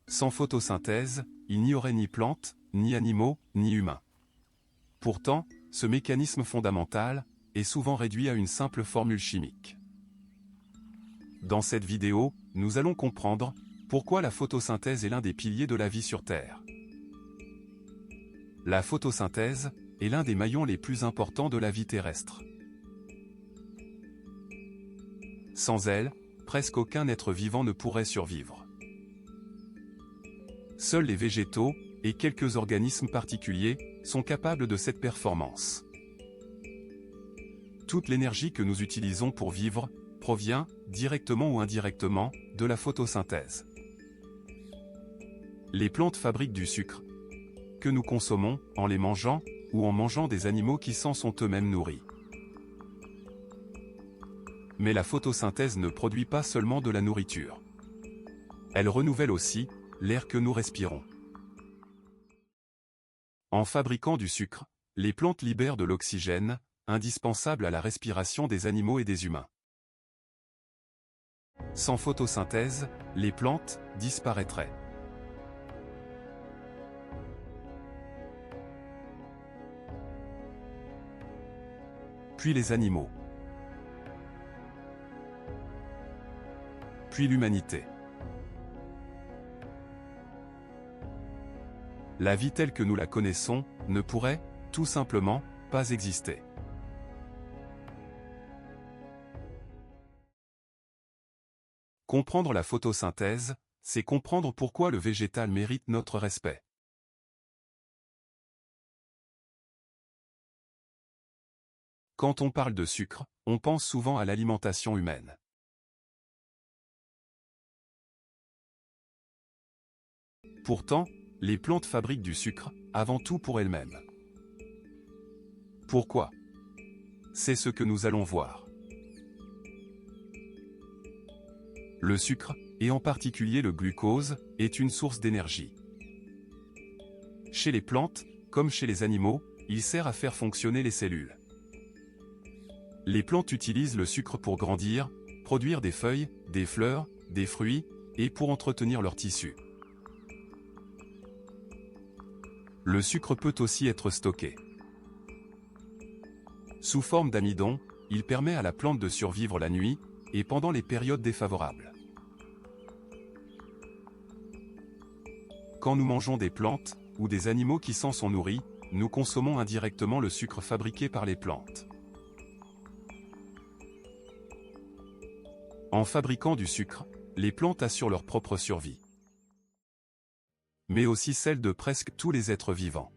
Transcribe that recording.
Sans photosynthèse, il n'y aurait ni plantes, ni animaux, ni humains. Pourtant, ce mécanisme fondamental est souvent réduit à une simple formule chimique. Dans cette vidéo, nous allons comprendre pourquoi la photosynthèse est l'un des piliers de la vie sur Terre. La photosynthèse est l'un des maillons les plus importants de la vie terrestre. Sans elle, presque aucun être vivant ne pourrait survivre. Seuls les végétaux et quelques organismes particuliers sont capables de cette performance. Toute l'énergie que nous utilisons pour vivre provient, directement ou indirectement, de la photosynthèse. Les plantes fabriquent du sucre, que nous consommons en les mangeant ou en mangeant des animaux qui s'en sont eux-mêmes nourris. Mais la photosynthèse ne produit pas seulement de la nourriture. Elle renouvelle aussi l'air que nous respirons. En fabriquant du sucre, les plantes libèrent de l'oxygène, indispensable à la respiration des animaux et des humains. Sans photosynthèse, les plantes disparaîtraient. Puis les animaux. Puis l'humanité. La vie telle que nous la connaissons ne pourrait, tout simplement, pas exister. Comprendre la photosynthèse, c'est comprendre pourquoi le végétal mérite notre respect. Quand on parle de sucre, on pense souvent à l'alimentation humaine. Pourtant, les plantes fabriquent du sucre, avant tout pour elles-mêmes. Pourquoi? C'est ce que nous allons voir. Le sucre, et en particulier le glucose, est une source d'énergie. Chez les plantes, comme chez les animaux, il sert à faire fonctionner les cellules. Les plantes utilisent le sucre pour grandir, produire des feuilles, des fleurs, des fruits, et pour entretenir leurs tissus. Le sucre peut aussi être stocké. Sous forme d'amidon, il permet à la plante de survivre la nuit, et pendant les périodes défavorables. Quand nous mangeons des plantes, ou des animaux qui s'en sont nourris, nous consommons indirectement le sucre fabriqué par les plantes. En fabriquant du sucre, les plantes assurent leur propre survie, mais aussi celle de presque tous les êtres vivants.